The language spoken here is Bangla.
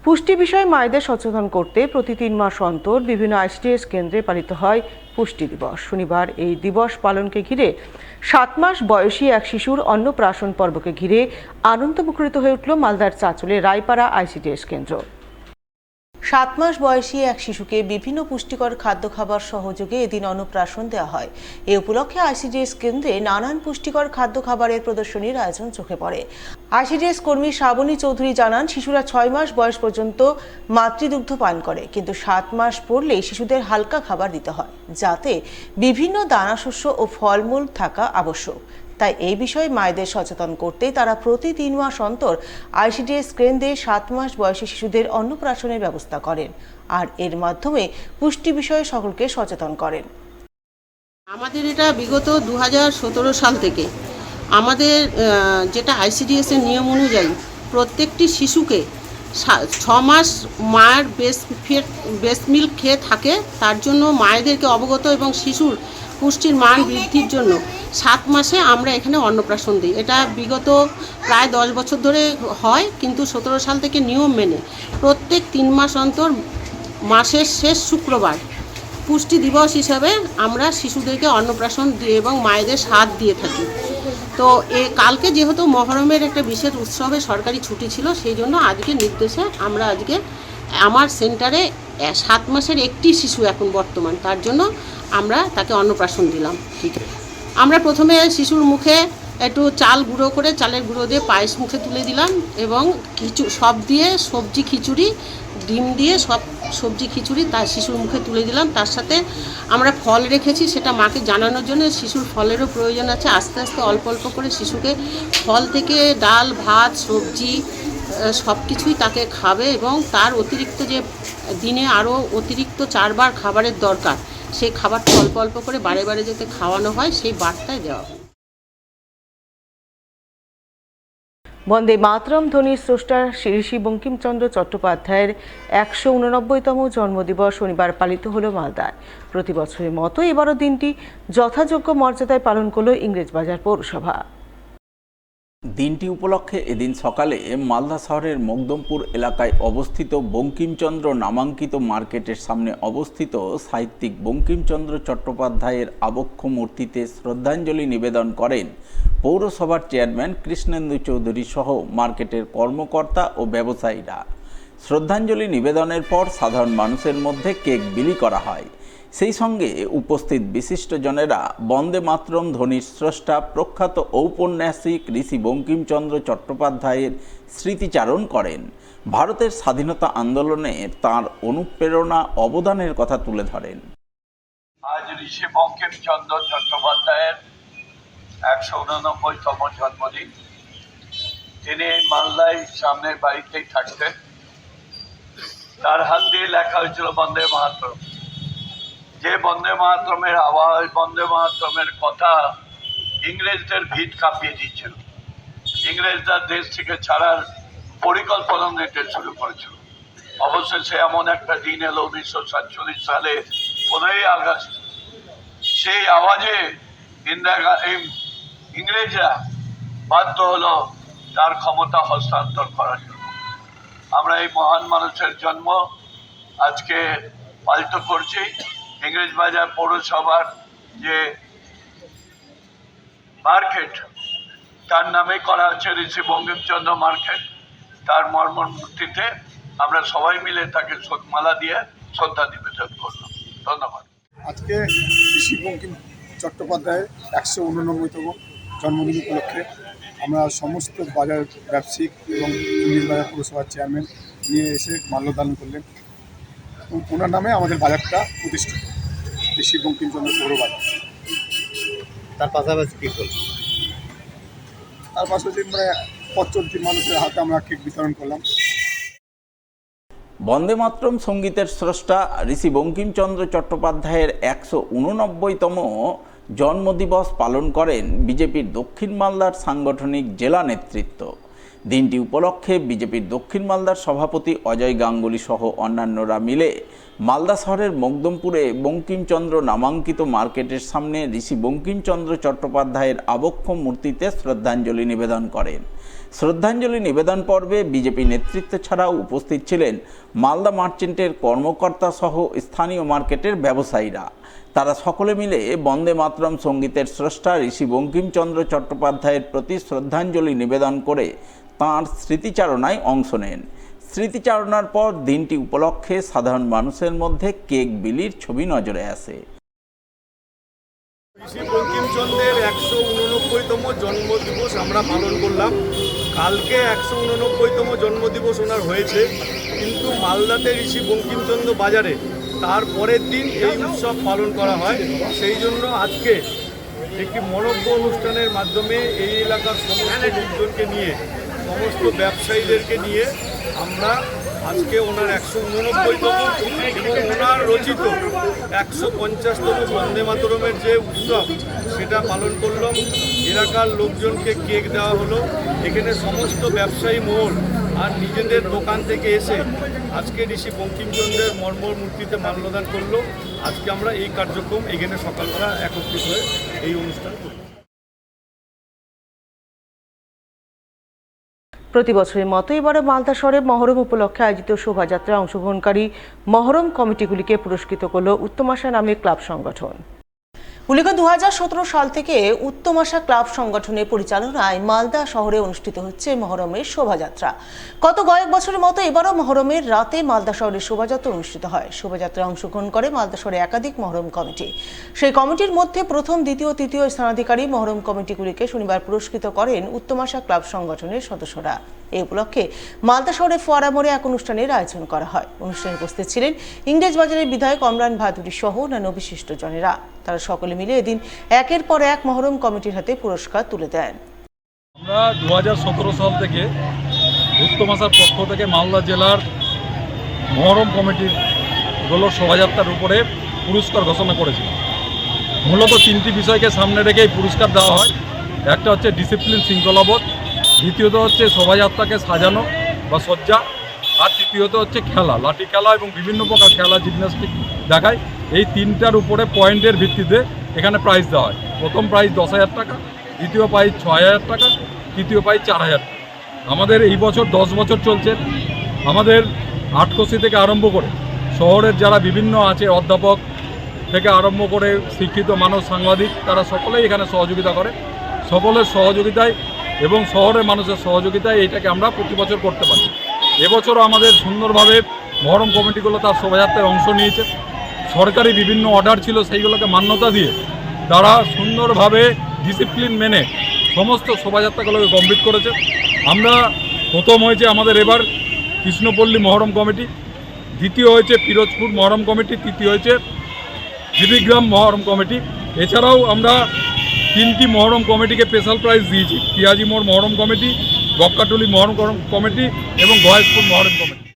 পুষ্টি বিষয়ে মায়েদের সচেতন করতে প্রতি 3 মাস অন্তর বিভিন্ন আইসিডিএস কেন্দ্রে পালিত হয় পুষ্টি দিবস। শনিবার এই দিবস পালনকে ঘিরে 7 মাস বয়সী এক শিশুর অন্নপ্রাশন পর্বকে ঘিরে আনন্দমুখরিত হয়ে উঠল মালদার চাঁচলের রায়পাড়া আইসিডিএস কেন্দ্র। 7 মাস বয়সী এক শিশুকে বিভিন্ন পুষ্টিকর খাদ্য খাবার সহযোগে এদিন অন্নপ্রাশন দেওয়া হয়। এ উপলক্ষে আইসিডিএস কেন্দ্রে নানান পুষ্টিকর খাদ্য খাবারের প্রদর্শনীর আয়োজন চোখে পড়ে। আইসিডিএস কর্মী শ্রাবণী চৌধুরী জানান, শিশুরা 6 মাস বয়স পর্যন্ত মাতৃদুগ্ধ পান করে, কিন্তু 7 মাস পড়লেই শিশুদের হালকা খাবার দিতে হয়, যাতে বিভিন্ন দানাশস্য ও ফলমূল থাকা আবশ্যক। তাই এই বিষয়ে মায়েদের সচেতন করতেই তারা প্রতি 3 মাস অন্তর আইসিডিএস কেন্দ্রে 7 মাস বয়সী শিশুদের অন্নপ্রাশনের ব্যবস্থা করেন আর এর মাধ্যমে পুষ্টি বিষয়ে সকলকে সচেতন করেন। আমাদের এটা বিগত 2017 সাল থেকে আমাদের যেটা আইসিডিএস এর নিয়ম অনুযায়ী প্রত্যেকটি শিশুকে 6 মাস মায়ের ব্রেস্ট মিল্ক খেয়ে থাকে, তার জন্য মায়েদেরকে অবগত এবং শিশুর পুষ্টির মান বৃদ্ধির জন্য 7 মাসে আমরা এখানে অন্নপ্রাশন দিই। এটা বিগত প্রায় 10 বছর ধরে হয়, কিন্তু 17 সাল থেকে নিয়ম মেনে প্রত্যেক 3 মাস অন্তর মাসের শেষ শুক্রবার পুষ্টি দিবস হিসাবে আমরা শিশুদেরকে অন্নপ্রাশন দিয়ে এবং মায়েদের স্বাদ দিয়ে থাকি। তো কালকে যেহেতু মহরমের একটা বিশেষ উৎসবে সরকারি ছুটি ছিল, সেই জন্য আজকে নির্দেশে আমরা আজকে আমার সেন্টারে 7 মাসের একটি শিশু এখন বর্তমান, তার জন্য আমরা তাকে অন্নপ্রাশন দিলাম। ঠিক আছে, আমরা প্রথমে শিশুর মুখে একটু চাল গুঁড়ো করে চালের গুঁড়ো দিয়ে পায়েস মুখে তুলে দিলাম এবং সব দিয়ে সবজি খিচুড়ি, ডিম দিয়ে সব সবজি খিচুড়ি তার শিশুর মুখে তুলে দিলাম। তার সাথে আমরা ফল রেখেছি, সেটা মাকে জানানোর জন্য শিশুর ফলেরও প্রয়োজন আছে। আস্তে আস্তে অল্প অল্প করে শিশুকে ফল থেকে ডাল ভাত সবজি সব কিছুই তাকে খাবে এবং তার অতিরিক্ত যে দিনে আরও অতিরিক্ত 4 বার খাবারের দরকার, সেই খাবারটা অল্প অল্প করে বারে বারে যাতে খাওয়ানো হয় সেই বার্তায় দেওয়া হয়। বন্দে মাতরম ধ্বনির স্রষ্টা ঋষি বঙ্কিমচন্দ্র চট্টোপাধ্যায়ের 189তম জন্মদিবস শনিবার পালিত হল মালদায়। প্রতি বছরের মতো এবারও দিনটি যথাযোগ্য মর্যাদায় পালন করল ইংরেজবাজার পৌরসভা। দিনটি উপলক্ষে এদিন সকালে মালদা শহরের মকদমপুর এলাকায় অবস্থিত বঙ্কিমচন্দ্র নামাঙ্কিত মার্কেটের সামনে অবস্থিত সাহিত্যিক বঙ্কিমচন্দ্র চট্টোপাধ্যায়ের আবক্ষ মূর্তিতে শ্রদ্ধাঞ্জলি নিবেদন করেন পৌরসভার চেয়ারম্যান কৃষ্ণেন্দু চৌধুরী সহ মার্কেটের কর্মকর্তা ও ব্যবসায়ীরা। শ্রদ্ধাঞ্জলি নিবেদনের পর সাধারণ মানুষের মধ্যে কেক বিলি করা হয়। সেই সঙ্গে উপস্থিত বিশিষ্টজনেরা বন্দে মাতরম ধ্বনির স্রষ্টা প্রখ্যাত ঔপন্যাসিক ঋষি বঙ্কিমচন্দ্র চট্টোপাধ্যায়ের স্মৃতিচারণ করেন। ভারতের স্বাধীনতা আন্দোলনে তাঁর অনুপ্রেরণা অবদানের কথা তুলে ধরেন। আজ ঋষি বঙ্কিমচন্দ্র চট্টোপাধ্যায়ের 189তম জন্মদিন। তিনি মালদায় সামনের বাড়িতেই থাকতেন। তার হাত দিয়ে লেখা হয়েছিল বন্দে মাতরম। যে বন্দে মাতরমের আওয়াজ, বন্দে মাতরমের কথা ইংরেজদের ভিত কাঁপিয়ে দিচ্ছিল। ইংরেজরা দেশ থেকে ছাড়ার পরিকল্পনা নিতে শুরু করেছিল। অবশেষে এমন একটা দিন এলো 1947 সালে 15ই আগস্ট। সেই আওয়াজে ইংরেজরা বাধ্য হলো তার ক্ষমতা হস্তান্তর করার জন্য। আমরা এই মহান মানুষের জন্ম আজকে পালিত করছি। ইংরেজবাজার পৌরসভার যে মার্কেট, তার নামে করা হচ্ছে ঋষি বঙ্কিমচন্দ্র মার্কেট। তার মূর্তিতে আমরা সবাই মিলে তাকে মালা দিয়ে শ্রদ্ধা নিবেদন করলাম। ধন্যবাদ। আজকে ঋষি বঙ্কিম চট্টোপাধ্যায়ের 189তম জন্মদিন উপলক্ষে আমরা সমস্ত বাজার ব্যবসায়িক এবং ইংরেজবাজার পৌরসভার চেয়ারম্যান নিয়ে এসে মাল্যদান করলেন। ওনার নামে আমাদের বাজারটা প্রতিষ্ঠিত, ঋষি বঙ্কিমচন্দ্র পৌর বাজার। তার পাশাপাশি কী করল? তার পাশাপাশি পথ চলতি মানুষের হাতে আমরা কেক বিতরণ করলাম। বন্দে মাতরম সঙ্গীতের স্রষ্টা ঋষি বঙ্কিমচন্দ্র চট্টোপাধ্যায়ের 189তম জন্মদিবস পালন করেন বিজেপির দক্ষিণ মালদার সাংগঠনিক জেলা নেতৃত্ব। দিনটি উপলক্ষে বিজেপির দক্ষিণ মালদার সভাপতি অজয় গাঙ্গুলি সহ অন্যান্যরা মিলে মালদা শহরের মকদমপুরে বঙ্কিমচন্দ্র নামাঙ্কিত মার্কেটের সামনে ঋষি বঙ্কিমচন্দ্র চট্টোপাধ্যায়ের আবক্ষ মূর্তিতে শ্রদ্ধাঞ্জলি নিবেদন করেন। শ্রদ্ধাঞ্জলি নিবেদন পর্বে বিজেপি নেতৃত্ব ছাড়াও উপস্থিত ছিলেন মালদা মার্চেন্টের কর্মকর্তা সহ স্থানীয় মার্কেটের ব্যবসায়ীরা। তারা সকলে মিলে বন্দে মাতরম সঙ্গীতের স্রষ্টা ঋষি বঙ্কিমচন্দ্র চট্টোপাধ্যায়ের প্রতি শ্রদ্ধাঞ্জলি নিবেদন করে তাঁর স্মৃতিচারণায় অংশ নেন। স্মৃতিচারণার পর দিনটি উপলক্ষে সাধারণ মানুষের মধ্যে কেক বিলির ছবি নজরে আসে। ঋষি বঙ্কিমচন্দ্রের 189তম জন্মদিবস আমরা পালন করলাম। কালকে 189তম জন্মদিবস ওনার হয়েছে, কিন্তু মালদাতে ঋষি বঙ্কিমচন্দ্র বাজারে তার পরের দিন এই উৎসব পালন করা হয়। সেই জন্য আজকে একটি মনজ্ঞ অনুষ্ঠানের মাধ্যমে এই এলাকার সমস্ত লোকজনকে নিয়ে, সমস্ত ব্যবসায়ীদেরকে নিয়ে আমরা আজকে ওনার 189তম এবং ওনার রচিত 150তম বন্দে মাতরমের যে উৎসব সেটা পালন করলাম। এলাকার লোকজনকে কেক দেওয়া হলো। এখানে সমস্ত ব্যবসায়ী মহল আর নিজেদের দোকান থেকে এসে আজকে ঋষি বঙ্কিমচন্দ্রের মর্মর মূর্তিতে মাল্যদান করলো। আজকে আমরা এই কার্যক্রম এখানে সকালবেলা একত্রিত হয়ে এই অনুষ্ঠান করব। প্রতি বছরের মতো এবারে মালদা শহরে মহরম উপলক্ষে আয়োজিত শোভাযাত্রায় অংশগ্রহণকারী মহরম কমিটিগুলিকে পুরস্কৃত করল উত্তম আশা নামে ক্লাব সংগঠন। উল্লেখ্য 2017 সাল থেকে উত্তম আশা ক্লাব সংগঠনের পরিচালনায় মালদা শহরে অনুষ্ঠিত হচ্ছে মহরমের শোভাযাত্রা। গত কয়েক বছরের মতো এবারও মহরমের রাতে মালদা শহরে শোভাযাত্রা অনুষ্ঠিত হয়। শোভাযাত্রায় অংশগ্রহণ করে মালদা শহরে একাধিক মহরম কমিটি। সেই কমিটির মধ্যে প্রথম, দ্বিতীয়, তৃতীয় স্থানাধিকারী মহরম কমিটিগুলিকে শনিবার পুরস্কৃত করেন উত্তম আশা ক্লাব সংগঠনের সদস্যরা। এই উপলক্ষে মালদা শহরে ফোয়ারা মোড়ে এক অনুষ্ঠানের আয়োজন করা হয়। অনুষ্ঠানে উপস্থিত ছিলেন ইংরেজবাজারের বিধায়ক অমরান ভাদুরী সহ অন্যান্য বিশিষ্টজনেরা। তারা সকলে মিলে এদিন একের পর এক মহরম কমিটির হাতে পুরস্কার তুলে দেন। আমরা 2017 সাল থেকে উত্তম আশার পক্ষ থেকে মালদা জেলার মহরম কমিটির শোভাযাত্রার উপরে পুরস্কার ঘোষণা করেছিলাম। মূলত 3টি বিষয়কে সামনে রেখে এই পুরস্কার দেওয়া হয়। একটা হচ্ছে ডিসিপ্লিন, শৃঙ্খলাবোধ, দ্বিতীয়ত হচ্ছে শোভাযাত্রাকে সাজানো বা সজ্জা, আর তৃতীয়ত হচ্ছে খেলা, লাঠি খেলা এবং বিভিন্ন প্রকার খেলা, জিমন্যাস্টিক দেখায়। এই 3টার উপরে পয়েন্টের ভিত্তিতে এখানে প্রাইজ দেওয়া হয়। প্রথম প্রাইজ 10,000 টাকা, দ্বিতীয় প্রাইজ 6,000 টাকা, তৃতীয় প্রাইজ 4,000 টাকা। আমাদের এই বছর 10 বছর চলছে। আমাদের আটকষি থেকে আরম্ভ করে শহরের যারা বিভিন্ন আছে, অধ্যাপক থেকে আরম্ভ করে শিক্ষিত মানুষ, সাংবাদিক, তারা সকলেই এখানে সহযোগিতা করে। সকলের সহযোগিতায় এবং শহরের মানুষের সহযোগিতায় এইটাকে আমরা প্রতি বছর করতে পারি। এবছরও আমাদের সুন্দরভাবে মহরম কমিটিগুলো তার শোভাযাত্রায় অংশ নিয়েছে। সরকারি বিভিন্ন অর্ডার ছিল, সেইগুলোকে মান্যতা দিয়ে তারা সুন্দরভাবে ডিসিপ্লিন মেনে সমস্ত শোভাযাত্রাগুলোকে কমপ্লিট করেছে। আমরা প্রথম হয়েছে আমাদের এবার কৃষ্ণপল্লী মহরম কমিটি, দ্বিতীয় হয়েছে পিরোজপুর মহরম কমিটি, তৃতীয় হয়েছে বিবিগ্রাম মহরম কমিটি। এছাড়াও আমরা 3টি মহরম কমিটিকে স্পেশাল প্রাইজ দিয়েছি। পিয়াজি মোড় মহরম কমিটি, বক্কাটুলি মহরম কমিটি এবং গয়েশপুর মহরম কমিটি।